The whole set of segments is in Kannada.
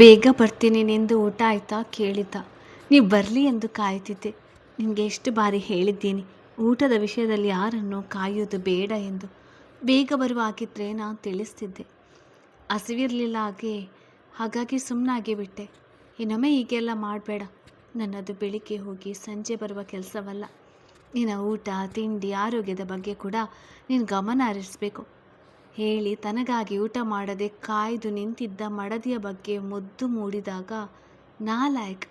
ಬೇಗ ಬರ್ತೀನಿ ನಿಂದು ಊಟ ಆಯ್ತಾ ಕೇಳಿದ್ದ. ನೀವು ಬರಲಿ ಎಂದು ಕಾಯ್ತಿದ್ದೆ. ನಿನಗೆ ಎಷ್ಟು ಬಾರಿ ಹೇಳಿದ್ದೀನಿ ಊಟದ ವಿಷಯದಲ್ಲಿ ಯಾರನ್ನು ಕಾಯೋದು ಬೇಡ ಎಂದು. ಬೇಗ ಬರುವ ಹಾಗಿದ್ರೆ ನಾನು ತಿಳಿಸ್ತಿದ್ದೆ. ಹಸಿವಿರಲಿಲ್ಲ ಹಾಗಾಗಿ ಸುಮ್ಮನಾಗಿ ಬಿಟ್ಟೆ. ಇನ್ನೊಮ್ಮೆ ಹೀಗೆಲ್ಲ ಮಾಡಬೇಡ. ನನ್ನದು ಬೆಳಿಗ್ಗೆ ಹೋಗಿ ಸಂಜೆ ಬರುವ ಕೆಲಸವಲ್ಲ. ನಿನ್ನ ಊಟ ತಿಂಡಿ ಆರೋಗ್ಯದ ಬಗ್ಗೆ ಕೂಡ ನೀನು ಗಮನ ಹರಿಸಬೇಕು. ಹೇಳಿ ತನಗಾಗಿ ಊಟ ಮಾಡದೆ ಕಾಯ್ದು ನಿಂತಿದ್ದ ಮಡದಿಯ ಬಗ್ಗೆ ಮುದ್ದು ಮೂಡಿದಾಗ ನಾಲಾಯಕ್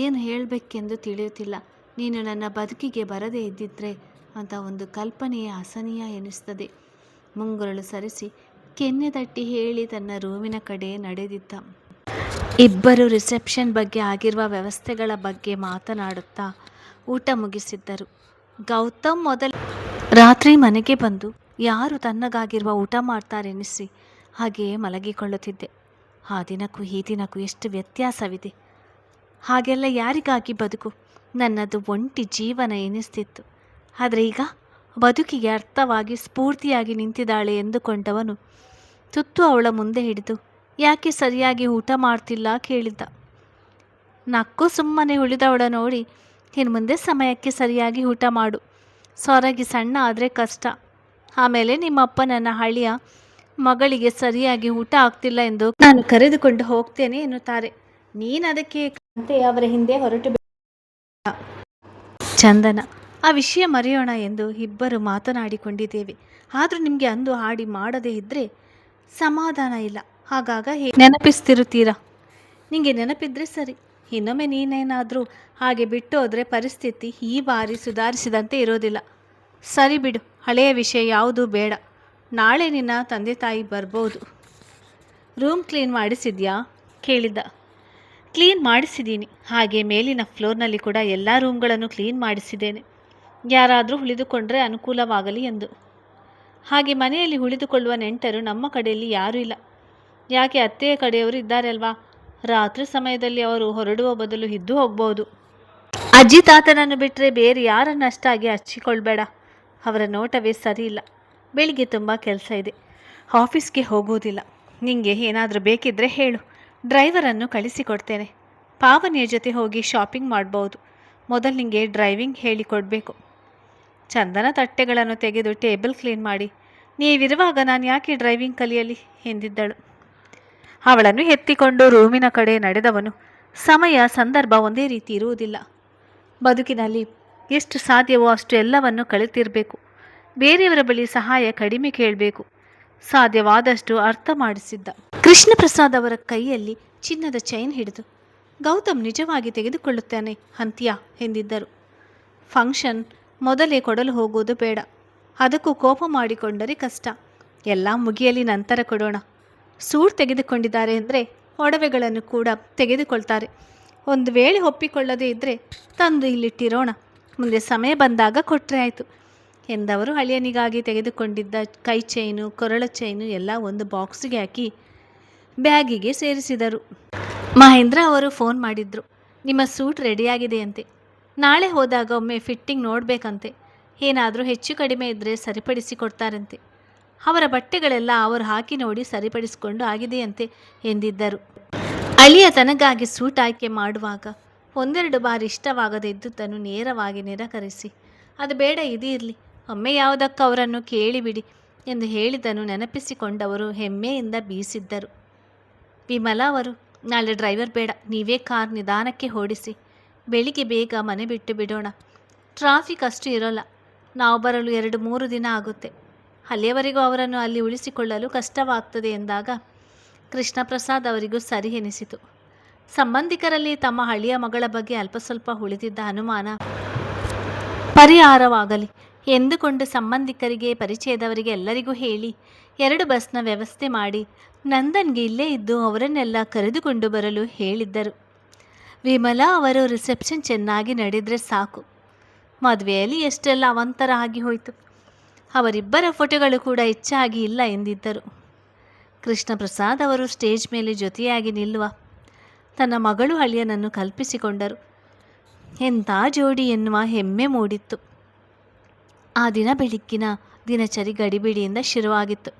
ಏನು ಹೇಳಬೇಕೆಂದು ತಿಳಿಯುತ್ತಿಲ್ಲ. ನೀನು ನನ್ನ ಬದುಕಿಗೆ ಬರದೇ ಇದ್ದಿದ್ರೆ ಅಂತ ಒಂದು ಕಲ್ಪನೆಯೇ ಅಸಹನೀಯ ಎನಿಸ್ತದೆ. ಮುಂಗುರಳು ಸರಿಸಿ ಕೆನ್ನೆ ತಟ್ಟಿ ಹೇಳಿ ತನ್ನ ರೂಮಿನ ಕಡೆ ನಡೆದಿದ್ದ. ಇಬ್ಬರು ರಿಸೆಪ್ಷನ್ ಬಗ್ಗೆ ಆಗಿರುವ ವ್ಯವಸ್ಥೆಗಳ ಬಗ್ಗೆ ಮಾತನಾಡುತ್ತಾ ಊಟ ಮುಗಿಸಿದ್ದರು. ಗೌತಮ್ ರಾತ್ರಿ ಮನೆಗೆ ಬಂದು ಯಾರು ತನ್ನಗಾಗಿರುವ ಊಟ ಮಾಡ್ತಾರೆನಿಸಿ ಹಾಗೆಯೇ ಮಲಗಿಕೊಳ್ಳುತ್ತಿದ್ದೆ. ಆ ದಿನಕ್ಕೂ ಈ ದಿನಕ್ಕೂ ಎಷ್ಟು ವ್ಯತ್ಯಾಸವಿದೆ. ಹಾಗೆಲ್ಲ ಯಾರಿಗಾಗಿ ಬದುಕು? ನನ್ನದು ಒಂಟಿ ಜೀವನ ಎನಿಸ್ತಿತ್ತು. ಆದರೆ ಈಗ ಬದುಕಿಗೆ ಅರ್ಥವಾಗಿ ಸ್ಫೂರ್ತಿಯಾಗಿ ನಿಂತಿದ್ದಾಳೆ ಎಂದುಕೊಂಡವನು ತುತ್ತು ಅವಳ ಮುಂದೆ ಹಿಡಿದು ಯಾಕೆ ಸರಿಯಾಗಿ ಊಟ ಮಾಡ್ತಿಲ್ಲ ಕೇಳಿದ್ದ. ನಕ್ಕು ಸುಮ್ಮನೆ ಉಳಿದವಳ ನೋಡಿ, ಇನ್ನು ಮುಂದೆ ಸಮಯಕ್ಕೆ ಸರಿಯಾಗಿ ಊಟ ಮಾಡು. ಸೊರಗಿ ಸಣ್ಣ ಆದರೆ ಕಷ್ಟ. ಆಮೇಲೆ ನಿಮ್ಮಪ್ಪ ನನ್ನ ಹಳಿಯ ಮಗಳಿಗೆ ಸರಿಯಾಗಿ ಊಟ ಆಗ್ತಿಲ್ಲ ಎಂದು ನಾನು ಕರೆದುಕೊಂಡು ಹೋಗ್ತೇನೆ ಎನ್ನುತ್ತಾರೆ. ನೀನು ಅದಕ್ಕೆ ಅವರ ಹಿಂದೆ ಹೊರಟು ಚಂದನ, ಆ ವಿಷಯ ಮರೆಯೋಣ ಎಂದು ಇಬ್ಬರು ಮಾತನಾಡಿಕೊಂಡಿದ್ದೇವೆ. ಆದರೂ ನಿಮಗೆ ಅಂದು ಹಾಡಿ ಮಾಡದೇ ಇದ್ದರೆ ಸಮಾಧಾನ ಇಲ್ಲ. ಹಾಗಾಗ ನೆನಪಿಸ್ತಿರುತ್ತೀರಾ? ನಿಮಗೆ ನೆನಪಿದ್ರೆ ಸರಿ. ಇನ್ನೊಮ್ಮೆ ನೀನೇನಾದರೂ ಹಾಗೆ ಬಿಟ್ಟು ಹೋದರೆ ಪರಿಸ್ಥಿತಿ ಈ ಬಾರಿ ಸುಧಾರಿಸಿದಂತೆ ಇರೋದಿಲ್ಲ. ಸರಿ ಬಿಡು, ಹಳೆಯ ವಿಷಯ ಯಾವುದೂ ಬೇಡ. ನಾಳೆ ನಿನ್ನ ತಂದೆ ತಾಯಿ ಬರ್ಬೋದು. ರೂಮ್ ಕ್ಲೀನ್ ಮಾಡಿಸಿದ್ಯಾ ಕೇಳಿದ್ದ. ಕ್ಲೀನ್ ಮಾಡಿಸಿದ್ದೀನಿ. ಹಾಗೆ ಮೇಲಿನ ಫ್ಲೋರ್ನಲ್ಲಿ ಕೂಡ ಎಲ್ಲ ರೂಮ್ಗಳನ್ನು ಕ್ಲೀನ್ ಮಾಡಿಸಿದ್ದೇನೆ. ಯಾರಾದರೂ ಉಳಿದುಕೊಂಡ್ರೆ ಅನುಕೂಲವಾಗಲಿ ಎಂದು. ಹಾಗೆ ಮನೆಯಲ್ಲಿ ಉಳಿದುಕೊಳ್ಳುವ ನೆಂಟರು ನಮ್ಮ ಕಡೆಯಲ್ಲಿ ಯಾರೂ ಇಲ್ಲ. ಯಾಕೆ, ಅತ್ತೆಯ ಕಡೆಯವರು ಇದ್ದಾರೆ ಅಲ್ವಾ? ರಾತ್ರಿ ಸಮಯದಲ್ಲಿ ಅವರು ಹೊರಡುವ ಬದಲು ಇದ್ದು ಹೋಗ್ಬೋದು. ಅಜ್ಜಿ ತಾತನನ್ನು ಬಿಟ್ಟರೆ ಬೇರೆ ಯಾರನ್ನಷ್ಟಾಗಿ ಹಚ್ಚಿಕೊಳ್ಬೇಡ. ಅವರ ನೋಟವೇ ಸರಿ ಇಲ್ಲ. ಬೆಳಿಗ್ಗೆ ತುಂಬ ಕೆಲಸ ಇದೆ, ಆಫೀಸ್ಗೆ ಹೋಗೋದಿಲ್ಲ. ನಿಮಗೆ ಏನಾದರೂ ಬೇಕಿದ್ದರೆ ಹೇಳು, ಡ್ರೈವರನ್ನು ಕಳಿಸಿಕೊಡ್ತೇನೆ. ಪಾವನಿಯ ಜೊತೆ ಹೋಗಿ ಶಾಪಿಂಗ್ ಮಾಡ್ಬೋದು. ಮೊದಲು ನಿಮಗೆ ಡ್ರೈವಿಂಗ್ ಹೇಳಿಕೊಡ್ಬೇಕು. ಚಂದನ ತಟ್ಟೆಗಳನ್ನು ತೆಗೆದು ಟೇಬಲ್ ಕ್ಲೀನ್ ಮಾಡಿ, ನೀವಿರುವಾಗ ನಾನು ಯಾಕೆ ಡ್ರೈವಿಂಗ್ ಕಲಿಯಲಿ ಎಂದಿದ್ದಳು. ಅವಳನ್ನು ಎತ್ತಿಕೊಂಡು ರೂಮಿನ ಕಡೆ ನಡೆದವನು, ಸಮಯ ಸಂದರ್ಭ ಒಂದೇ ರೀತಿ ಇರುವುದಿಲ್ಲ. ಬದುಕಿನಲ್ಲಿ ಎಷ್ಟು ಸಾಧ್ಯವೋ ಅಷ್ಟು ಎಲ್ಲವನ್ನು ಕಲಿತಿರಬೇಕು. ಬೇರೆಯವರ ಬಳಿ ಸಹಾಯ ಕಡಿಮೆ ಕೇಳಬೇಕು. ಸಾಧ್ಯವಾದಷ್ಟು ಅರ್ಥ ಮಾಡಿಸಿದ್ದ. ಕೃಷ್ಣ ಪ್ರಸಾದ್ ಅವರ ಕೈಯಲ್ಲಿ ಚಿನ್ನದ ಚೈನ್ ಹಿಡಿದು, ಗೌತಮ್ ನಿಜವಾಗಿ ತೆಗೆದುಕೊಳ್ಳುತ್ತಾನೆ ಅಂತ್ಯಾ ಎಂದಿದ್ದರು. ಫಂಕ್ಷನ್ ಮೊದಲೇ ಕೊಡಲು ಹೋಗುವುದು ಬೇಡ. ಅದಕ್ಕೂ ಕೋಪ ಮಾಡಿಕೊಂಡರೆ ಕಷ್ಟ. ಎಲ್ಲ ಮುಗಿಯಲಿ, ನಂತರ ಕೊಡೋಣ. ಸೂಟ್ ತೆಗೆದುಕೊಂಡಿದ್ದಾರೆ ಅಂದರೆ ಒಡವೆಗಳನ್ನು ಕೂಡ ತೆಗೆದುಕೊಳ್ತಾರೆ. ಒಂದು ವೇಳೆ ಒಪ್ಪಿಕೊಳ್ಳದೇ ಇದ್ದರೆ ತಂದು ಇಲ್ಲಿಟ್ಟಿರೋಣ. ಮುಂದೆ ಸಮಯ ಬಂದಾಗ ಕೊಟ್ಟರೆ ಆಯಿತು ಎಂದವರು ಅಳಿಯನಿಗಾಗಿ ತೆಗೆದುಕೊಂಡಿದ್ದ ಕೈ ಚೈನು ಕೊರಳ ಚೈನು ಎಲ್ಲ ಒಂದು ಬಾಕ್ಸಿಗೆ ಹಾಕಿ ಬ್ಯಾಗಿಗೆ ಸೇರಿಸಿದರು. ಮಹೇಂದ್ರ ಅವರು ಫೋನ್ ಮಾಡಿದ್ರು. ನಿಮ್ಮ ಸೂಟ್ ರೆಡಿಯಾಗಿದೆಯಂತೆ. ನಾಳೆ ಹೋದಾಗ ಒಮ್ಮೆ ಫಿಟ್ಟಿಂಗ್ ನೋಡಬೇಕಂತೆ. ಏನಾದರೂ ಹೆಚ್ಚು ಕಡಿಮೆ ಇದ್ದರೆ ಸರಿಪಡಿಸಿಕೊಡ್ತಾರಂತೆ. ಅವರ ಬಟ್ಟೆಗಳೆಲ್ಲ ಅವರು ಹಾಕಿ ನೋಡಿ ಸರಿಪಡಿಸಿಕೊಂಡು ಆಗಿದೆಯಂತೆ ಎಂದಿದ್ದರು. ಅಳಿಯ ತನಗಾಗಿ ಸೂಟ್ ಆಯ್ಕೆ ಮಾಡುವಾಗ ಒಂದೆರಡು ಬಾರಿ ಇಷ್ಟವಾಗದೇ ಇದ್ದುದನ್ನು ನೇರವಾಗಿ ನಿರಾಕರಿಸಿ, ಅದು ಬೇಡ, ಇದೇ ಇರಲಿ, ಒಮ್ಮೆ ಯಾವುದಕ್ಕೆ ಅವರನ್ನು ಕೇಳಿಬಿಡಿ ಎಂದು ಹೇಳಿದನು ನೆನಪಿಸಿಕೊಂಡವರು ಹೆಮ್ಮೆಯಿಂದ ಬೀಸಿದ್ದರು. ವಿಮಲಾ ಅವರು, ನಾಳೆ ಡ್ರೈವರ್ ಬೇಡ, ನೀವೇ ಕಾರ್ ನಿಧಾನಕ್ಕೆ ಓಡಿಸಿ. ಬೆಳಿಗ್ಗೆ ಬೇಗ ಮನೆ ಬಿಟ್ಟು ಬಿಡೋಣ. ಟ್ರಾಫಿಕ್ ಅಷ್ಟು ಇರೋಲ್ಲ. ನಾವು ಬರಲು 2-3 ದಿನ ಆಗುತ್ತೆ. ಅಲ್ಲಿಯವರೆಗೂ ಅವರನ್ನು ಅಲ್ಲಿ ಉಳಿಸಿಕೊಳ್ಳಲು ಕಷ್ಟವಾಗ್ತದೆ ಎಂದಾಗ ಕೃಷ್ಣ ಪ್ರಸಾದ್ ಅವರಿಗೂ ಸರಿ ಎನಿಸಿತು. ಸಂಬಂಧಿಕರಲ್ಲಿ ತಮ್ಮ ಹಳಿಯ ಮಗಳ ಬಗ್ಗೆ ಅಲ್ಪ ಸ್ವಲ್ಪ ಉಳಿದಿದ್ದ ಅನುಮಾನ ಪರಿಹಾರವಾಗಲಿ ಎಂದುಕೊಂಡು ಸಂಬಂಧಿಕರಿಗೆ ಪರಿಚಯದವರಿಗೆ ಎಲ್ಲರಿಗೂ ಹೇಳಿ 2 ಬಸ್ನ ವ್ಯವಸ್ಥೆ ಮಾಡಿ ನಂದನ್ಗೆ ಇಲ್ಲೇ ಇದ್ದು ಅವರನ್ನೆಲ್ಲ ಕರೆದುಕೊಂಡು ಬರಲು ಹೇಳಿದ್ದರು. ವಿಮಲಾ ಅವರು ರಿಸೆಪ್ಷನ್ ಚೆನ್ನಾಗಿ ನಡೆದರೆ ಸಾಕು. ಮದುವೆಯಲ್ಲಿ ಎಷ್ಟೆಲ್ಲ ಅವಾಂತರ ಆಗಿ ಹೋಯಿತು. ಅವರಿಬ್ಬರ ಫೋಟೋಗಳು ಕೂಡ ಹೆಚ್ಚಾಗಿ ಇಲ್ಲ ಎಂದಿದ್ದರು. ಕೃಷ್ಣ ಪ್ರಸಾದ್ ಅವರು ಸ್ಟೇಜ್ ಮೇಲೆ ಜೊತೆಯಾಗಿ ನಿಲ್ಲುವ ತನ್ನ ಮಗಳು ಅಳಿಯನನ್ನು ಕಲ್ಪಿಸಿಕೊಂಡರು. ಎಂಥ ಜೋಡಿ ಎನ್ನುವ ಹೆಮ್ಮೆ ಮೂಡಿತ್ತು. ಆ ದಿನ ಬೆಳಗ್ಗಿನ ದಿನಚರಿ ಗಡಿಬಿಡಿಯಿಂದ ಶುರುವಾಗಿತ್ತು.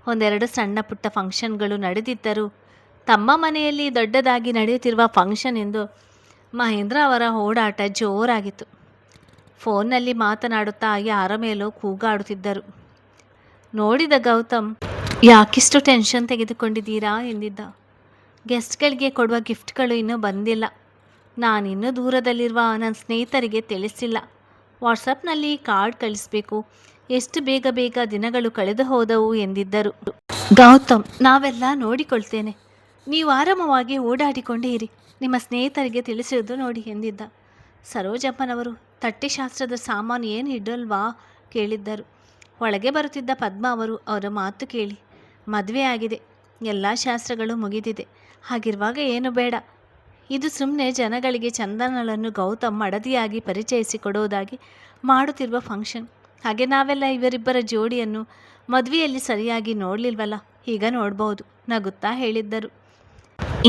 ಒಂದೆರಡು ಸಣ್ಣ ಪುಟ್ಟ ಫಂಕ್ಷನ್ಗಳು ನಡೆದಿದ್ದರೂ ತಮ್ಮ ಮನೆಯಲ್ಲಿ ದೊಡ್ಡದಾಗಿ ನಡೆಯುತ್ತಿರುವ ಫಂಕ್ಷನ್ ಎಂದು ಮಹೇಂದ್ರ ಅವರ ಓಡಾಟ ಜೋರಾಗಿತ್ತು. ಫೋನ್ನಲ್ಲಿ ಮಾತನಾಡುತ್ತಾ ಯಾರ ಮೇಲೋ ಕೂಗಾಡುತ್ತಿದ್ದರು. ನೋಡಿದ ಗೌತಮ್, ಯಾಕಿಷ್ಟು ಟೆನ್ಷನ್ ತೆಗೆದುಕೊಂಡಿದ್ದೀರಾ ಎಂದಿದ್ದ. ಗೆಸ್ಟ್ಗಳಿಗೆ ಕೊಡುವ ಗಿಫ್ಟ್ಗಳು ಇನ್ನೂ ಬಂದಿಲ್ಲ. ನಾನಿನ್ನೂ ದೂರದಲ್ಲಿರುವ ನನ್ನ ಸ್ನೇಹಿತರಿಗೆ ತಿಳಿಸಿಲ್ಲ. ವಾಟ್ಸಪ್ನಲ್ಲಿ ಕಾರ್ಡ್ ಕಳಿಸ್ಬೇಕು. ಎಷ್ಟು ಬೇಗ ಬೇಗ ದಿನಗಳು ಕಳೆದು ಹೋದವು ಎಂದಿದ್ದರು. ಗೌತಮ್, ನಾವೆಲ್ಲ ನೋಡಿಕೊಳ್ತೇನೆ. ನೀವು ಆರಾಮವಾಗಿ ಓಡಾಡಿಕೊಂಡೇ ಇರಿ. ನಿಮ್ಮ ಸ್ನೇಹಿತರಿಗೆ ತಿಳಿಸಿರುವುದು ನೋಡಿ ಎಂದಿದ್ದ. ಸರೋಜಪ್ಪನವರು ತಟ್ಟೆಶಾಸ್ತ್ರದ ಸಾಮಾನು ಏನು ಇಡಲ್ವಾ ಕೇಳಿದ್ದರು. ಒಳಗೆ ಬರುತ್ತಿದ್ದ ಪದ್ಮ ಅವರು ಅವರ ಮಾತು ಕೇಳಿ, ಮದುವೆ ಆಗಿದೆ, ಎಲ್ಲ ಶಾಸ್ತ್ರಗಳು ಮುಗಿದಿದೆ, ಹಾಗಿರುವಾಗ ಏನು ಬೇಡ. ಇದು ಸುಮ್ಮನೆ ಜನಗಳಿಗೆ ಚಂದನಳನ್ನು ಗೌತಮ್ ಮಡದಿಯಾಗಿ ಪರಿಚಯಿಸಿಕೊಡುವುದಾಗಿ ಮಾಡುತ್ತಿರುವ ಫಂಕ್ಷನ್. ಹಾಗೆ ನಾವೆಲ್ಲ ಇವರಿಬ್ಬರ ಜೋಡಿಯನ್ನು ಮದುವೆಯಲ್ಲಿ ಸರಿಯಾಗಿ ನೋಡಲಿಲ್ವಲ್ಲ, ಈಗ ನೋಡ್ಬೋದು ನಗುತ್ತಾ ಹೇಳಿದ್ದರು.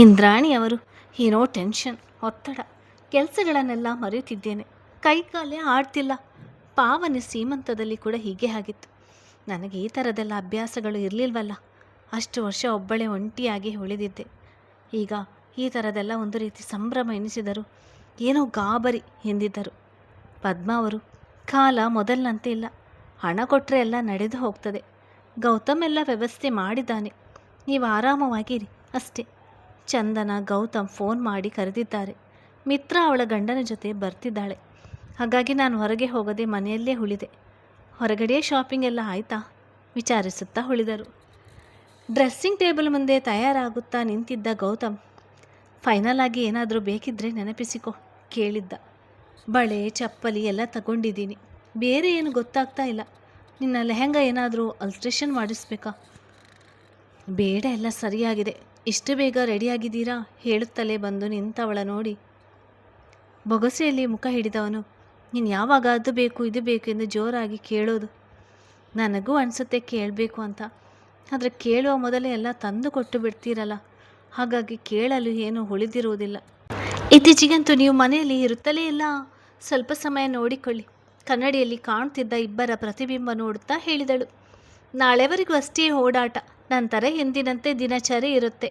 ಇಂದ್ರಾಣಿಯವರು, ಏನೋ ಟೆನ್ಷನ್, ಒತ್ತಡ, ಕೆಲಸಗಳನ್ನೆಲ್ಲ ಮರೆಯುತ್ತಿದ್ದೇನೆ, ಕೈಕಾಲೇ ಆಡ್ತಿಲ್ಲ. ಪಾವನಿ ಸೀಮಂತದಲ್ಲಿ ಕೂಡ ಹೀಗೆ ಆಗಿತ್ತು. ನನಗೆ ಈ ಥರದೆಲ್ಲ ಅಭ್ಯಾಸಗಳು ಇರಲಿಲ್ವಲ್ಲ. ಅಷ್ಟು ವರ್ಷ ಒಬ್ಬಳೇ ಒಂಟಿಯಾಗಿ ಉಳಿದಿದ್ದೆ. ಈಗ ಈ ಥರದೆಲ್ಲ ಒಂದು ರೀತಿ ಸಂಭ್ರಮ ಎನಿಸಿದರು. ಏನೋ ಗಾಬರಿ ಎಂದಿದ್ದರು. ಪದ್ಮ ಅವರು, ಕಾಲ ಮೊದಲಿನಂತೆ ಇಲ್ಲ. ಹಣ ಕೊಟ್ಟರೆ ಎಲ್ಲ ನಡೆದು ಹೋಗ್ತದೆ. ಗೌತಮ್ ಎಲ್ಲ ವ್ಯವಸ್ಥೆ ಮಾಡಿದ್ದಾನೆ. ನೀವು ಆರಾಮವಾಗಿರಿ ಅಷ್ಟೇ. ಚಂದನ ಗೌತಮ್ ಫೋನ್ ಮಾಡಿ ಕರೆದಿದ್ದಾರೆ. ಮಿತ್ರ ಅವಳ ಗಂಡನ ಜೊತೆ ಬರ್ತಿದ್ದಾಳೆ. ಹಾಗಾಗಿ ನಾನು ಹೊರಗೆ ಹೋಗದೆ ಮನೆಯಲ್ಲೇ ಉಳಿದೆ. ಹೊರಗಡೆ ಶಾಪಿಂಗ್ ಎಲ್ಲ ಆಯಿತಾ ವಿಚಾರಿಸುತ್ತಾ ಉಳಿದರು. ಡ್ರೆಸ್ಸಿಂಗ್ ಟೇಬಲ್ ಮುಂದೆ ತಯಾರಾಗುತ್ತಾ ನಿಂತಿದ್ದ ಗೌತಮ್, ಫೈನಲ್ ಆಗಿ ಏನಾದರೂ ಬೇಕಿದ್ದರೆ ನೆನಪಿಸಿಕೊ ಕೇಳಿದ್ದ. ಬಳೆ ಚಪ್ಪಲಿ ಎಲ್ಲ ತಗೊಂಡಿದ್ದೀನಿ. ಬೇರೆ ಏನು ಗೊತ್ತಾಗ್ತಾ ಇಲ್ಲ. ನಿನ್ನ ಲೆಹೆಂಗಾ ಏನಾದರೂ ಅಲ್ಟ್ರೇಷನ್ ಮಾಡಿಸ್ಬೇಕಾ? ಬೇಡ, ಎಲ್ಲ ಸರಿಯಾಗಿದೆ. ಇಷ್ಟು ಬೇಗ ರೆಡಿಯಾಗಿದ್ದೀರಾ ಹೇಳುತ್ತಲೇ ಬಂದು ನಿಂತವಳ ನೋಡಿ ಬೊಗಸೆಯಲ್ಲಿ ಮುಖ ಹಿಡಿದವನು, ನೀನು ಯಾವಾಗ ಅದು ಬೇಕು ಇದು ಬೇಕು ಎಂದು ಜೋರಾಗಿ ಕೇಳೋದು? ನನಗೂ ಅನಿಸುತ್ತೆ ಕೇಳಬೇಕು ಅಂತ. ಆದರೆ ಕೇಳುವ ಮೊದಲೇ ಎಲ್ಲ ತಂದು ಕೊಟ್ಟು ಬಿಡ್ತೀರಲ್ಲ, ಹಾಗಾಗಿ ಕೇಳಲು ಏನೂ ಉಳಿದಿರುವುದಿಲ್ಲ. ಇತ್ತೀಚೆಗಂತೂ ನೀವು ಮನೆಯಲ್ಲಿ ಇರುತ್ತಲೇ ಇಲ್ಲ. ಸ್ವಲ್ಪ ಸಮಯ ನೋಡಿಕೊಳ್ಳಿ. ಕನ್ನಡಿಯಲ್ಲಿ ಕಾಣುತ್ತಿದ್ದ ಇಬ್ಬರ ಪ್ರತಿಬಿಂಬ ನೋಡುತ್ತಾ ಹೇಳಿದಳು. ನಾಳೆವರೆಗೂ ಅಷ್ಟೇ ಓಡಾಟ, ನಂತರ ಎಂದಿನಂತೆ ದಿನಚರಿ ಇರುತ್ತೆ.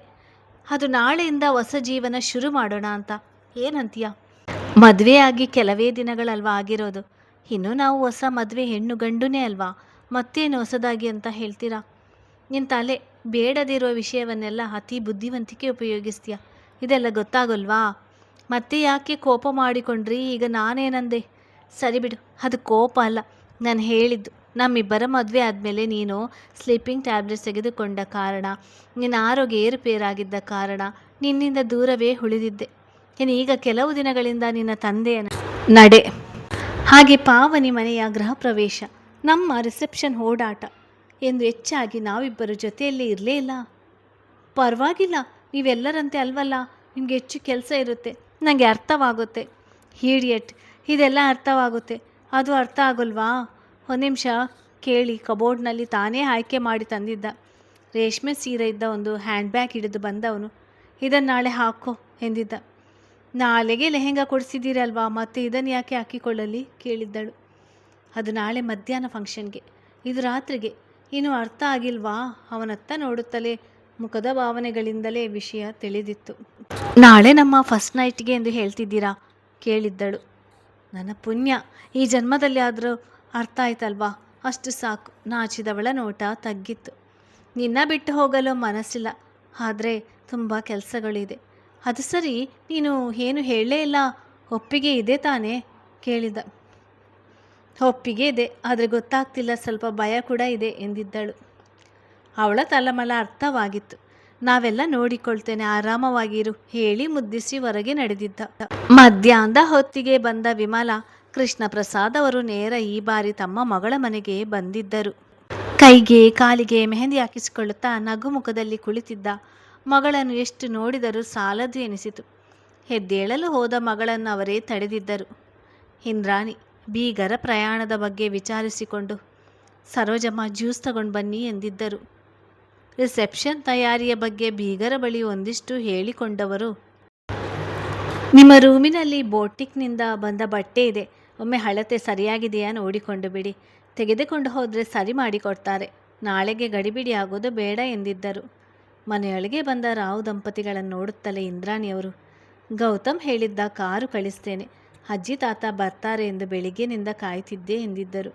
ಅದು ನಾಳೆಯಿಂದ ಹೊಸ ಜೀವನ ಶುರು ಮಾಡೋಣ ಅಂತ. ಏನಂತೀಯ? ಮದುವೆಯಾಗಿ ಕೆಲವೇ ದಿನಗಳಲ್ವಾ ಆಗಿರೋದು. ಇನ್ನು ನಾವು ಹೊಸ ಮದುವೆ ಹೆಣ್ಣು ಗಂಡುನೇ ಅಲ್ವಾ, ಮತ್ತೇನು ಹೊಸದಾಗಿ ಅಂತ ಹೇಳ್ತೀರಾ? ನಿನ್ನ ತಲೆ ಬೇಡದಿರೋ ವಿಷಯವನ್ನೆಲ್ಲ ಅತಿ ಬುದ್ಧಿವಂತಿಕೆ ಉಪಯೋಗಿಸ್ತೀಯ. ಇದೆಲ್ಲ ಗೊತ್ತಾಗಲ್ವಾ? ಮತ್ತೆ ಯಾಕೆ ಕೋಪ ಮಾಡಿಕೊಂಡ್ರಿ? ಈಗ ನಾನೇನಂದೆ? ಸರಿ ಬಿಡು, ಅದು ಕೋಪ ಅಲ್ಲ. ನಾನು ಹೇಳಿದ್ದು, ನಮ್ಮಿಬ್ಬರ ಮದುವೆ ಆದಮೇಲೆ ನೀನು ಸ್ಲೀಪಿಂಗ್ ಟ್ಯಾಬ್ಲೆಟ್ಸ್ ತೆಗೆದುಕೊಂಡ ಕಾರಣ, ನಿನ್ನ ಆರೋಗ್ಯ ಏರುಪೇರಾಗಿದ್ದ ಕಾರಣ ನಿನ್ನಿಂದ ದೂರವೇ ಉಳಿದಿದ್ದೆ. ಇನ್ನು ಈಗ ಕೆಲವು ದಿನಗಳಿಂದ ನಿನ್ನ ತಂದೆಯ ನಡೆ, ಹಾಗೆ ಪಾವನಿ ಮನೆಯ ಗೃಹ ಪ್ರವೇಶ, ನಮ್ಮ ರಿಸೆಪ್ಷನ್ ಓಡಾಟ ಎಂದು ಹೆಚ್ಚಾಗಿ ನಾವಿಬ್ಬರು ಜೊತೆಯಲ್ಲೇ ಇರಲೇ ಇಲ್ಲ. ಪರವಾಗಿಲ್ಲ, ನೀವೆಲ್ಲರಂತೆ ಅಲ್ವಲ್ಲ. ನಿಮಗೆ ಹೆಚ್ಚು ಕೆಲಸ ಇರುತ್ತೆ, ನನಗೆ ಅರ್ಥವಾಗುತ್ತೆ. ಹೀಡಿಯಟ್, ಇದೆಲ್ಲ ಅರ್ಥವಾಗುತ್ತೆ, ಅದು ಅರ್ಥ ಆಗೋಲ್ವಾ? ಒಂದು ನಿಮಿಷ ಕೇಳಿ. ಕಬೋರ್ಡ್ನಲ್ಲಿ ತಾನೇ ಆಯ್ಕೆ ಮಾಡಿ ತಂದಿದ್ದ ರೇಷ್ಮೆ ಸೀರೆ ಇದ್ದ ಒಂದು ಹ್ಯಾಂಡ್ ಬ್ಯಾಗ್ ಹಿಡಿದು ಬಂದವನು, ಇದನ್ನು ನಾಳೆ ಹಾಕೋ ಎಂದಿದ್ದ. ನಾಳೆಗೆ ಲೆಹೆಂಗಾ ಕೊಡಿಸಿದ್ದೀರಲ್ವಾ, ಮತ್ತೆ ಇದನ್ನು ಯಾಕೆ ಹಾಕಿಕೊಳ್ಳಲಿ ಕೇಳಿದ್ದಳು. ಅದು ನಾಳೆ ಮಧ್ಯಾಹ್ನ ಫಂಕ್ಷನ್ಗೆ, ಇದು ರಾತ್ರಿಗೆ. ಇನ್ನೂ ಅರ್ಥ ಆಗಿಲ್ವಾ? ಅವನತ್ತ ನೋಡುತ್ತಲೇ ಮುಖದ ಭಾವನೆಗಳಿಂದಲೇ ವಿಷಯ ತಿಳಿದಿತ್ತು. ನಾಳೆ ನಮ್ಮ ಫಸ್ಟ್ ನೈಟ್ಗೆ ಎಂದು ಹೇಳ್ತಿದ್ದೀರಾ ಕೇಳಿದ್ದಳು. ನನ್ನ ಪುಣ್ಯ, ಈ ಜನ್ಮದಲ್ಲಿ ಆದರೂ ಅರ್ಥ ಆಯ್ತಲ್ವಾ, ಅಷ್ಟು ಸಾಕು. ನಾಚಿದವಳ ನೋಟ ತಗ್ಗಿತ್ತು. ನಿನ್ನ ಬಿಟ್ಟು ಹೋಗಲು ಮನಸ್ಸಿಲ್ಲ, ಆದರೆ ತುಂಬ ಕೆಲಸಗಳಿದೆ. ಅದು ಸರಿ, ನೀನು ಏನು ಹೇಳಲೇ ಇಲ್ಲ. ಒಪ್ಪಿಗೆ ಇದೆ ತಾನೇ ಕೇಳಿದ. ಒಪ್ಪಿಗೆ ಇದೆ, ಆದರೆ ಗೊತ್ತಾಗ್ತಿಲ್ಲ, ಸ್ವಲ್ಪ ಭಯ ಕೂಡ ಇದೆ ಎಂದಿದ್ದಳು. ಅವಳ ತಳಮಳ ಅರ್ಥವಾಗಿತ್ತು. ನಾವೆಲ್ಲ ನೋಡಿಕೊಳ್ತೇನೆ, ಆರಾಮವಾಗಿರು ಹೇಳಿ ಮುದ್ದಿಸಿ ಹೊರಗೆ ನಡೆದಿದ್ದ. ಮಧ್ಯಾಹ್ನದ ಹೊತ್ತಿಗೆ ಬಂದ ವಿಮಲಾ ಕೃಷ್ಣ ಪ್ರಸಾದ್ ಅವರು ನೇರ ಈ ಬಾರಿ ತಮ್ಮ ಮಗಳ ಮನೆಗೆ ಬಂದಿದ್ದರು. ಕೈಗೆ ಕಾಲಿಗೆ ಮೆಹಂದಿ ಹಾಕಿಸಿಕೊಳ್ಳುತ್ತಾ ನಗುಮುಖದಲ್ಲಿ ಕುಳಿತಿದ್ದ ಮಗಳನ್ನು ಎಷ್ಟು ನೋಡಿದರೂ ಸಾಲದು ಎನಿಸಿತು. ಎದ್ದೇಳಲು ಹೋದ ಮಗಳನ್ನು ಅವರೇ ತಡೆದಿದ್ದರು. ಇಂದ್ರಾಣಿ ಬೀಗರ ಪ್ರಯಾಣದ ಬಗ್ಗೆ ವಿಚಾರಿಸಿಕೊಂಡು, ಸರೋಜಮ್ಮ ಜ್ಯೂಸ್ ತಗೊಂಡು ಬನ್ನಿ ಎಂದಿದ್ದರು. ರಿಸೆಪ್ಷನ್ ತಯಾರಿಯ ಬಗ್ಗೆ ಬೀಗರ ಬಳಿ ಒಂದಿಷ್ಟು ಹೇಳಿಕೊಂಡವರು, ನಿಮ್ಮ ರೂಮಿನಲ್ಲಿ ಬೋಟಿಕ್ನಿಂದ ಬಂದ ಬಟ್ಟೆ ಇದೆ, ಒಮ್ಮೆ ಅಳತೆ ಸರಿಯಾಗಿದೆಯಾ ನೋಡಿಕೊಂಡು ಬಿಡಿ, ತೆಗೆದುಕೊಂಡು ಹೋದರೆ ಸರಿ ಮಾಡಿಕೊಡ್ತಾರೆ, ನಾಳೆಗೆ ಗಡಿಬಿಡಿ ಆಗೋದು ಬೇಡ ಎಂದಿದ್ದರು. ಮನೆಯೊಳಗೆ ಬಂದ ರಾವ್ ದಂಪತಿಗಳನ್ನು ನೋಡುತ್ತಲೇ ಇಂದ್ರಾಣಿಯವರು, ಗೌತಮ್ ಹೇಳಿದ್ದ ಕಾರು ಕಳಿಸ್ತೇನೆ, ಅಜ್ಜಿ ತಾತ ಬರ್ತಾರೆ ಎಂದು ಬೆಳಿಗ್ಗೆನಿಂದ ಕಾಯ್ತಿದ್ದೆ ಎಂದಿದ್ದರು.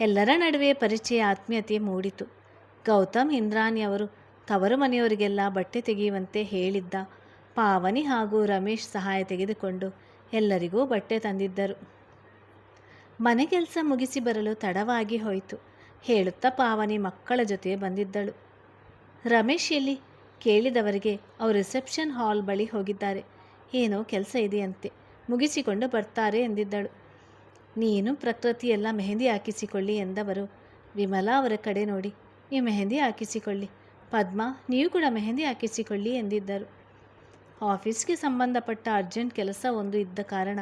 ಎಲ್ಲರ ನಡುವೆ ಪರಿಚಯ ಆತ್ಮೀಯತೆ ಮೂಡಿತು. ಗೌತಮ್ ಇಂದ್ರಾಣಿಯವರು ತವರು ಮನೆಯವರಿಗೆಲ್ಲ ಬಟ್ಟೆ ತೆಗೆಯುವಂತೆ ಹೇಳಿದ್ದ. ಪಾವನಿ ಹಾಗೂ ರಮೇಶ್ ಸಹಾಯ ತೆಗೆದುಕೊಂಡು ಎಲ್ಲರಿಗೂ ಬಟ್ಟೆ ತಂದಿದ್ದರು. ಮನೆ ಕೆಲಸ ಮುಗಿಸಿ ಬರಲು ತಡವಾಗಿ ಹೋಯಿತು. ಹೇಳುತ್ತಾ ಪಾವನಿ ಮಕ್ಕಳ ಜೊತೆ ಬಂದಿದ್ದಳು. ರಮೇಶ್ ಎಲ್ಲಿ ಕೇಳಿದವರಿಗೆ ಅವರು ರಿಸೆಪ್ಷನ್ ಹಾಲ್ ಬಳಿ ಹೋಗಿದ್ದಾರೆ, ಏನೋ ಕೆಲಸ ಇದೆಯಂತೆ, ಮುಗಿಸಿಕೊಂಡು ಬರ್ತಾರೆ ಎಂದಿದ್ದಳು. ನೀನು ಪ್ರಕೃತಿ ಎಲ್ಲ ಮೆಹಂದಿ ಹಾಕಿಸಿಕೊಳ್ಳಿ ಎಂದವರು ವಿಮಲಾ ಅವರ ಕಡೆ ನೋಡಿ, ನೀವು ಮೆಹಂದಿ ಹಾಕಿಸಿಕೊಳ್ಳಿ, ಪದ್ಮ ನೀವು ಕೂಡ ಮೆಹಂದಿ ಹಾಕಿಸಿಕೊಳ್ಳಿ ಎಂದಿದ್ದರು. ಆಫೀಸ್ಗೆ ಸಂಬಂಧಪಟ್ಟ ಅರ್ಜೆಂಟ್ ಕೆಲಸ ಒಂದು ಇದ್ದ ಕಾರಣ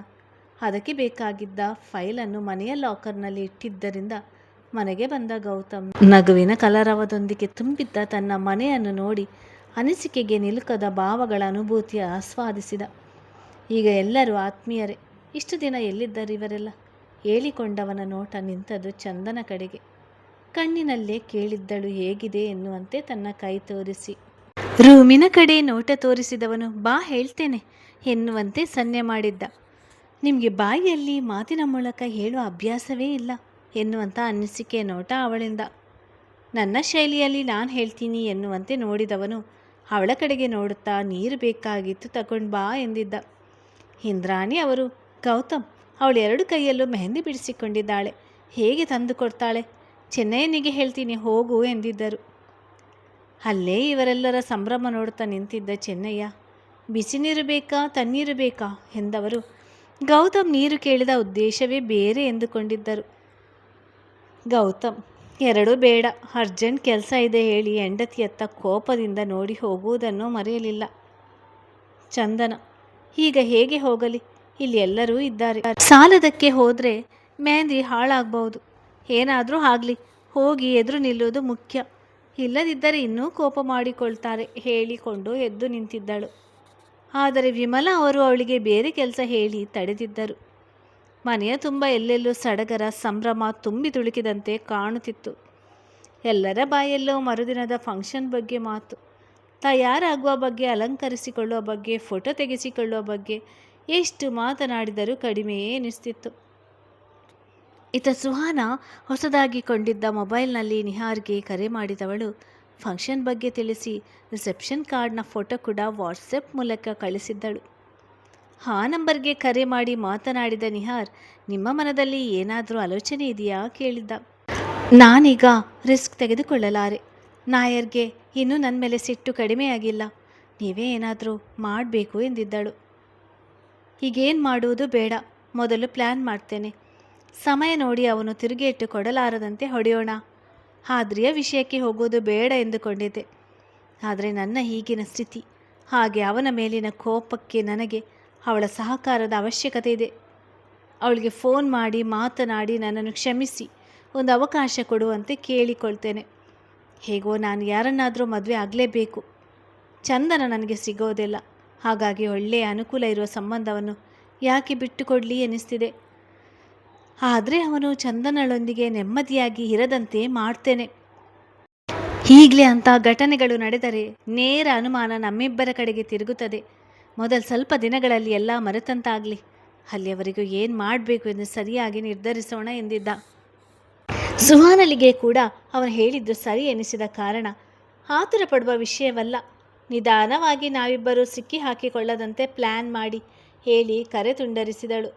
ಅದಕ್ಕೆ ಬೇಕಾಗಿದ್ದ ಫೈಲನ್ನು ಮನೆಯ ಲಾಕರ್ನಲ್ಲಿ ಇಟ್ಟಿದ್ದರಿಂದ ಮನೆಗೆ ಬಂದ ಗೌತಮ್ ನಗುವಿನ ಕಲರವದೊಂದಿಗೆ ತುಂಬಿದ್ದ ತನ್ನ ಮನೆಯನ್ನು ನೋಡಿ ಅನಿಸಿಕೆಗೆ ನಿಲುಕದ ಭಾವಗಳ ಅನುಭೂತಿಯ ಆಸ್ವಾದಿಸಿದ. ಈಗ ಎಲ್ಲರೂ ಆತ್ಮೀಯರೇ. ಇಷ್ಟು ದಿನ ಎಲ್ಲಿದ್ದರು ಇವರೆಲ್ಲ? ಹೇಳಿಕೊಂಡವನ ನೋಟ ನಿಂತದ್ದು ಚಂದನ ಕಡೆಗೆ. ಕಣ್ಣಿನಲ್ಲೇ ಕೇಳಿದ್ದಳು ಹೇಗಿದೆ ಎನ್ನುವಂತೆ ತನ್ನ ಕೈ ತೋರಿಸಿ. ರೂಮಿನ ಕಡೆ ನೋಟ ತೋರಿಸಿದವನು ಬಾ ಹೇಳ್ತೇನೆ ಎನ್ನುವಂತೆ ಸನ್ನೆ ಮಾಡಿದ್ದ. ನಿಮಗೆ ಬಾಯಿಯಲ್ಲಿ ಮಾತಿನ ಮೂಲಕ ಹೇಳುವ ಅಭ್ಯಾಸವೇ ಇಲ್ಲ ಎನ್ನುವಂಥ ಅನಿಸಿಕೆ ನೋಟ ಅವಳಿಂದ. ನನ್ನ ಶೈಲಿಯಲ್ಲಿ ನಾನು ಹೇಳ್ತೀನಿ ಎನ್ನುವಂತೆ ನೋಡಿದವನು ಅವಳ ಕಡೆಗೆ ನೋಡುತ್ತಾ ನೀರು ಬೇಕಾಗಿತ್ತು ತಗೊಂಡು ಬಾ ಎಂದಿದ್ದ. ಇಂದ್ರಾಣಿ ಅವರು, ಗೌತಮ್ ಅವಳು 2 ಕೈಯಲ್ಲೂ ಮೆಹಂದಿ ಬಿಡಿಸಿಕೊಂಡಿದ್ದಾಳೆ, ಹೇಗೆ ತಂದು ಕೊಡ್ತಾಳೆ? ಚೆನ್ನಯ್ಯನಿಗೆ ಹೇಳ್ತೀನಿ ಹೋಗು ಎಂದಿದ್ದರು. ಅಲ್ಲೇ ಇವರೆಲ್ಲರ ಸಂಭ್ರಮ ನೋಡುತ್ತಾ ನಿಂತಿದ್ದ ಚೆನ್ನಯ್ಯ, ಬಿಸಿ ನೀರು ಬೇಕಾ ತಣ್ಣೀರು ಬೇಕಾ ಎಂದವರು ಗೌತಮ್ ನೀರು ಕೇಳಿದ ಉದ್ದೇಶವೇ ಬೇರೆ ಎಂದುಕೊಂಡಿದ್ದರು. ಗೌತಮ್, 2 ಬೇಡ, ಅರ್ಜೆಂಟ್ ಕೆಲಸ ಇದೆ ಹೇಳಿ ಹೆಂಡತಿಯತ್ತ ಕೋಪದಿಂದ ನೋಡಿ ಹೋಗುವುದನ್ನು ಮರೆಯಲಿಲ್ಲ. ಚಂದನ, ಈಗ ಹೇಗೆ ಹೋಗಲಿ? ಇಲ್ಲಿ ಎಲ್ಲರೂ ಇದ್ದಾರೆ. ಸಾಲದಕ್ಕೆ ಹೋದರೆ ಮೆಹಂದಿ ಹಾಳಾಗಬಹುದು. ಏನಾದರೂ ಆಗಲಿ, ಹೋಗಿ ಎದುರು ನಿಲ್ಲುವುದು ಮುಖ್ಯ, ಇಲ್ಲದಿದ್ದರೆ ಇನ್ನೂ ಕೋಪ ಮಾಡಿಕೊಳ್ತಾರೆ ಹೇಳಿಕೊಂಡು ಎದ್ದು ನಿಂತಿದ್ದಳು. ಆದರೆ ವಿಮಲಾ ಅವರು ಅವಳಿಗೆ ಬೇರೆ ಕೆಲಸ ಹೇಳಿ ತಡೆದಿದ್ದರು. ಮನೆಯ ತುಂಬ ಎಲ್ಲೆಲ್ಲೂ ಸಡಗರ ಸಂಭ್ರಮ ತುಂಬಿ ತುಳುಕಿದಂತೆ ಕಾಣುತ್ತಿತ್ತು. ಎಲ್ಲರ ಬಾಯಲ್ಲೂ ಮರುದಿನದ ಫಂಕ್ಷನ್ ಬಗ್ಗೆ ಮಾತು. ತಯಾರಾಗುವ ಬಗ್ಗೆ, ಅಲಂಕರಿಸಿಕೊಳ್ಳುವ ಬಗ್ಗೆ, ಫೋಟೋ ತೆಗೆಸಿಕೊಳ್ಳುವ ಬಗ್ಗೆ ಎಷ್ಟು ಮಾತನಾಡಿದರೂ ಕಡಿಮೆಯೇ ಎನಿಸ್ತಿತ್ತು. ಇತ ಸುಹಾನ ಹೊಸದಾಗಿ ಕೊಂಡಿದ್ದ ಮೊಬೈಲ್ನಲ್ಲಿ ನಿಹಾರ್ಗೆ ಕರೆ ಮಾಡಿದವಳು ಫಂಕ್ಷನ್ ಬಗ್ಗೆ ತಿಳಿಸಿ ರಿಸೆಪ್ಷನ್ ಕಾರ್ಡ್ನ ಫೋಟೋ ಕೂಡ ವಾಟ್ಸಪ್ ಮೂಲಕ ಕಳಿಸಿದ್ದಳು. ಆ ನಂಬರ್ಗೆ ಕರೆ ಮಾಡಿ ಮಾತನಾಡಿದ ನಿಹಾರ್, ನಿಮ್ಮ ಮನದಲ್ಲಿ ಏನಾದರೂ ಆಲೋಚನೆ ಇದೆಯಾ ಕೇಳಿದ್ದ. ನಾನೀಗ ರಿಸ್ಕ್ ತೆಗೆದುಕೊಳ್ಳಲಾರೆ. ನಾಯರ್ಗೆ ಇನ್ನೂ ನನ್ನ ಮೇಲೆ ಸಿಟ್ಟು ಕಡಿಮೆಯಾಗಿಲ್ಲ, ನೀವೇ ಏನಾದರೂ ಮಾಡಬೇಕು ಎಂದಿದ್ದಳು. ಈಗೇನು ಮಾಡುವುದು ಬೇಡ, ಮೊದಲು ಪ್ಲ್ಯಾನ್ ಮಾಡ್ತೇನೆ, ಸಮಯ ನೋಡಿ ಅವನು ತಿರುಗೇಟು ಕೊಡಲಾರದಂತೆ ಹೊಡೆಯೋಣ. ಆದ್ರಿಯ ವಿಷಯಕ್ಕೆ ಹೋಗೋದು ಬೇಡ ಎಂದುಕೊಂಡಿದ್ದೆ. ಆದರೆ ನನ್ನ ಈಗಿನ ಸ್ಥಿತಿ, ಹಾಗೆ ಅವನ ಮೇಲಿನ ಕೋಪಕ್ಕೆ ನನಗೆ ಅವಳ ಸಹಕಾರದ ಅವಶ್ಯಕತೆ ಇದೆ. ಅವಳಿಗೆ ಫೋನ್ ಮಾಡಿ ಮಾತನಾಡಿ ನನ್ನನ್ನು ಕ್ಷಮಿಸಿ ಒಂದು ಅವಕಾಶ ಕೊಡುವಂತೆ ಕೇಳಿಕೊಳ್ತೇನೆ. ಹೇಗೋ ನಾನು ಯಾರನ್ನಾದರೂ ಮದುವೆ ಆಗಲೇಬೇಕು. ಚಂದನ ನನಗೆ ಸಿಗೋದಿಲ್ಲ. ಹಾಗಾಗಿ ಒಳ್ಳೆಯ ಅನುಕೂಲ ಇರುವ ಸಂಬಂಧವನ್ನು ಯಾಕೆ ಬಿಟ್ಟುಕೊಡಲಿ ಎನಿಸ್ತಿದೆ. ಆದರೆ ಅವನು ಚಂದನಳೊಂದಿಗೆ ನೆಮ್ಮದಿಯಾಗಿ ಇರದಂತೆ ಮಾಡ್ತೇನೆ. ಈಗಲೇ ಅಂಥ ಘಟನೆಗಳು ನಡೆದರೆ ನೇರ ಅನುಮಾನ ನಮ್ಮಿಬ್ಬರ ಕಡೆಗೆ ತಿರುಗುತ್ತದೆ. ಮೊದಲು ಸ್ವಲ್ಪ ದಿನಗಳಲ್ಲಿ ಎಲ್ಲ ಮರೆತಂತಾಗಲಿ. ಅಲ್ಲಿಯವರೆಗೂ ಏನು ಮಾಡಬೇಕು ಎಂದು ಸರಿಯಾಗಿ ನಿರ್ಧರಿಸೋಣ ಎಂದಿದ್ದ. ಸುಹಾನಲಿಗೆ ಕೂಡ ಅವನು ಹೇಳಿದ್ದು ಸರಿ ಎನಿಸಿದ ಕಾರಣ ಆತುರ ಪಡುವ ವಿಷಯವಲ್ಲ. ನಿಧಾನವಾಗಿ ನಾವಿಬ್ಬರೂ ಸಿಕ್ಕಿ ಹಾಕಿಕೊಳ್ಳದಂತೆ ಪ್ಲ್ಯಾನ್ ಮಾಡಿ ಹೇಳಿ ಕರೆ ತುಂಡರಿಸಿದಳು.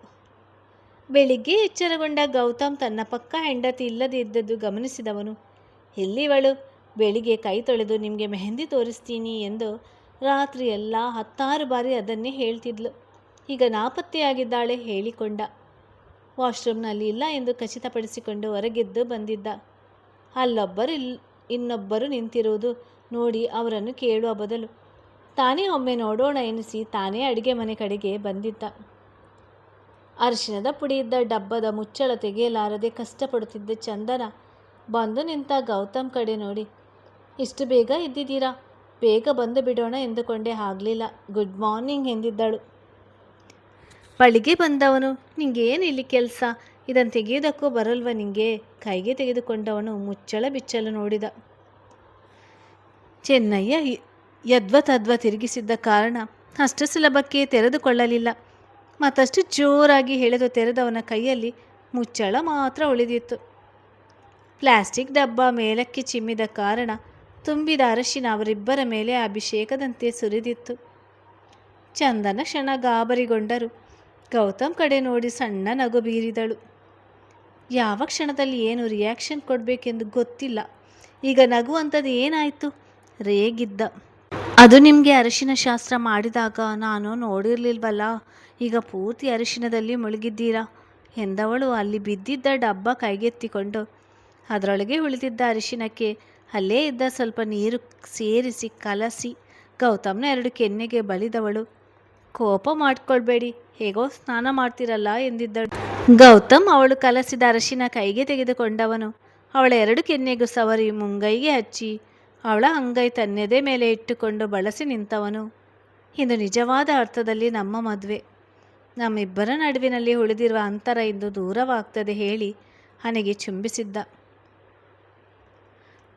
ಬೆಳಿಗ್ಗೆ ಎಚ್ಚರಗೊಂಡ ಗೌತಮ್ ತನ್ನ ಪಕ್ಕ ಹೆಂಡತಿ ಇಲ್ಲದೆ ಇದ್ದದ್ದು ಗಮನಿಸಿದವನು, ಎಲ್ಲಿವಳು? ಬೆಳಿಗ್ಗೆ ಕೈ ತೊಳೆದು ನಿಮಗೆ ಮೆಹಂದಿ ತೋರಿಸ್ತೀನಿ ಎಂದು ರಾತ್ರಿ ಎಲ್ಲ 10 ಬಾರಿ ಅದನ್ನೇ ಹೇಳ್ತಿದ್ಲು. ಈಗ ನಾಪತ್ತೆಯಾಗಿದ್ದಾಳೆ ಹೇಳಿಕೊಂಡ. ವಾಶ್ರೂಮ್ನಲ್ಲಿ ಇಲ್ಲ ಎಂದು ಖಚಿತಪಡಿಸಿಕೊಂಡು ಹೊರಗೆದ್ದು ಬಂದಿದ್ದ. ಅಲ್ಲೊಬ್ಬರು ಇನ್ನೊಬ್ಬರು ನಿಂತಿರುವುದು ನೋಡಿ ಅವರನ್ನು ಕೇಳುವ ಬದಲು ತಾನೇ ಒಮ್ಮೆ ನೋಡೋಣ ಎನಿಸಿ ತಾನೇ ಅಡುಗೆ ಮನೆ ಕಡೆಗೆ ಬಂದಿದ್ದ. ಅರಿಶಿಣದ ಪುಡಿ ಇದ್ದ ಡಬ್ಬದ ಮುಚ್ಚಳ ತೆಗೆಯಲಾರದೆ ಕಷ್ಟಪಡುತ್ತಿದ್ದ ಚಂದನ ಬಂದು ನಿಂತ ಗೌತಮ್ ಕಡೆ ನೋಡಿ, ಇಷ್ಟು ಬೇಗ ಇದ್ದಿದ್ದೀರಾ? ಬೇಗ ಬಂದು ಬಿಡೋಣ ಎಂದುಕೊಂಡೆ, ಆಗಲಿಲ್ಲ. ಗುಡ್ ಮಾರ್ನಿಂಗ್ ಎಂದಿದ್ದಳು. ಬಳಿಗೆ ಬಂದವನು, ನಿಂಗೇನು ಇಲ್ಲಿ ಕೆಲಸ? ಇದನ್ನು ತೆಗೆಯುವುದಕ್ಕೂ ಬರಲ್ವ ನಿಂಗೆ? ಕೈಗೆ ತೆಗೆದುಕೊಂಡವನು ಮುಚ್ಚಳ ಬಿಚ್ಚಲು ನೋಡಿದ. ಚೆನ್ನಯ್ಯ ಯದ್ವತದ್ವ ತಿರುಗಿಸಿದ್ದ ಕಾರಣ ಅಷ್ಟು ಸುಲಭಕ್ಕೆ ತೆರೆದುಕೊಳ್ಳಲಿಲ್ಲ. ಮತ್ತಷ್ಟು ಜೋರಾಗಿ ಎಳೆದು ತೆರೆದವನ ಕೈಯಲ್ಲಿ ಮುಚ್ಚಳ ಮಾತ್ರ ಉಳಿದಿತ್ತು. ಪ್ಲಾಸ್ಟಿಕ್ ಡಬ್ಬ ಮೇಲಕ್ಕೆ ಚಿಮ್ಮಿದ ಕಾರಣ ತುಂಬಿದ ಅರಶಿನ ಅವರಿಬ್ಬರ ಮೇಲೆ ಅಭಿಷೇಕದಂತೆ ಸುರಿದಿತ್ತು. ಚಂದನ ಕ್ಷಣ ಗಾಬರಿಗೊಂಡರು. ಗೌತಮ್ ಕಡೆ ನೋಡಿ ಸಣ್ಣ ನಗು ಬೀರಿದಳು. ಯಾವ ಕ್ಷಣದಲ್ಲಿ ಏನು ರಿಯಾಕ್ಷನ್ ಕೊಡಬೇಕೆಂದು ಗೊತ್ತಿಲ್ಲ. ಈಗ ನಗುವಂಥದ್ದು ಏನಾಯಿತು? ರೇಗಿದ್ದ. ಅದು ನಿಮಗೆ ಅರಿಶಿನ ಶಾಸ್ತ್ರ ಮಾಡಿದಾಗ ನಾನು ನೋಡಿರಲಿಲ್ವಲ್ಲ, ಈಗ ಪೂರ್ತಿ ಅರಿಶಿನದಲ್ಲಿ ಮುಳುಗಿದ್ದೀರಾ ಎಂದವಳು ಅಲ್ಲಿ ಬಿದ್ದಿದ್ದ ಡಬ್ಬ ಕೈಗೆತ್ತಿಕೊಂಡು ಅದರೊಳಗೆ ಉಳಿದಿದ್ದ ಅರಿಶಿನಕ್ಕೆ ಅಲ್ಲೇ ಇದ್ದ ಸ್ವಲ್ಪ ನೀರು ಸೇರಿಸಿ ಕಲಸಿ ಗೌತಮ್ನ 2 ಕೆನ್ನೆಗೆ ಬಳಿದವಳು. ಕೋಪ ಮಾಡ್ಕೊಳ್ಬೇಡಿ, ಹೇಗೋ ಸ್ನಾನ ಮಾಡ್ತಿರಲ್ಲ ಎಂದಿದ್ದಳು. ಗೌತಮ್ ಅವಳು ಕಲಸಿದ ಅರಶಿನ ಕೈಗೆ ತೆಗೆದುಕೊಂಡವನು. ಅವಳ 2 ಕೆನ್ನೆಗೂ ಸವರಿ ಮುಂಗೈಗೆ ಹಚ್ಚಿ ಅವಳ ಅಂಗೈ ತನ್ನೆದೆ ಮೇಲೆ ಇಟ್ಟುಕೊಂಡು ಬಳಸಿ ನಿಂತವನು. ಇಂದು ನಿಜವಾದ ಅರ್ಥದಲ್ಲಿ ನಮ್ಮ ಮದುವೆ, ನಮ್ಮಿಬ್ಬರ ನಡುವಿನಲ್ಲಿ ಉಳಿದಿರುವ ಅಂತರ ಇಂದು ದೂರವಾಗ್ತದೆ ಹೇಳಿ ಹಣೆಗೆ ಚುಂಬಿಸಿದ್ದ.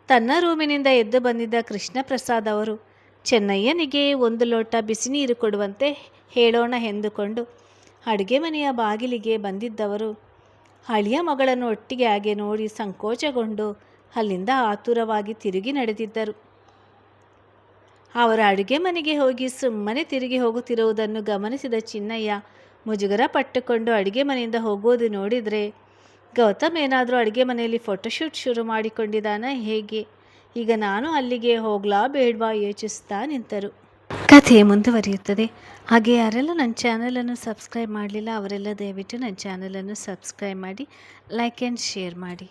ತನ್ನ ರೂಮಿನಿಂದ ಎದ್ದು ಬಂದಿದ್ದ ಕೃಷ್ಣ ಪ್ರಸಾದ್ ಅವರು ಚೆನ್ನಯ್ಯನಿಗೆ 1 ಲೋಟ ಬಿಸಿ ನೀರು ಕೊಡುವಂತೆ ಹೇಳೋಣ ಎಂದುಕೊಂಡು ಅಡುಗೆ ಮನೆಯ ಬಾಗಿಲಿಗೆ ಬಂದಿದ್ದವರು ಅಳಿಯ ಮಗಳನ್ನು ಒಟ್ಟಿಗೆ ಹಾಗೆ ನೋಡಿ ಸಂಕೋಚಗೊಂಡು ಅಲ್ಲಿಂದ ಆತುರವಾಗಿ ತಿರುಗಿ ನಡೆದಿದ್ದರು. ಅವರ ಅಡುಗೆ ಮನೆಗೆ ಹೋಗಿ ಸುಮ್ಮನೆ ತಿರುಗಿ ಹೋಗುತ್ತಿರುವುದನ್ನು ಗಮನಿಸಿದ ಚಿನ್ನಯ್ಯ ಮುಜುಗರ ಪಟ್ಟುಕೊಂಡು ಅಡುಗೆ ಮನೆಯಿಂದ ಹೋಗೋದು ನೋಡಿದರೆ ಗೌತಮ್ ಏನಾದರೂ ಅಡುಗೆ ಮನೆಯಲ್ಲಿ ಫೋಟೋಶೂಟ್ ಶುರು ಮಾಡಿಕೊಂಡಿದ್ದಾನ ಹೇಗೆ? ಈಗ ನಾನು ಅಲ್ಲಿಗೆ ಹೋಗ್ಲಾ ಬೇಡವಾ ಯೋಚಿಸ್ತಾ ನಿಂತರು. ಕಥೆ ಮುಂದುವರಿಯುತ್ತದೆ. ಹಾಗೆ ಯಾರೆಲ್ಲ ನನ್ನ ಚಾನಲನ್ನು ಸಬ್ಸ್ಕ್ರೈಬ್ ಮಾಡಲಿಲ್ಲ ಅವರೆಲ್ಲ ದಯವಿಟ್ಟು ನನ್ನ ಚಾನಲನ್ನು ಸಬ್ಸ್ಕ್ರೈಬ್ ಮಾಡಿ, ಲೈಕ್ ಆ್ಯಂಡ್ ಶೇರ್ ಮಾಡಿ.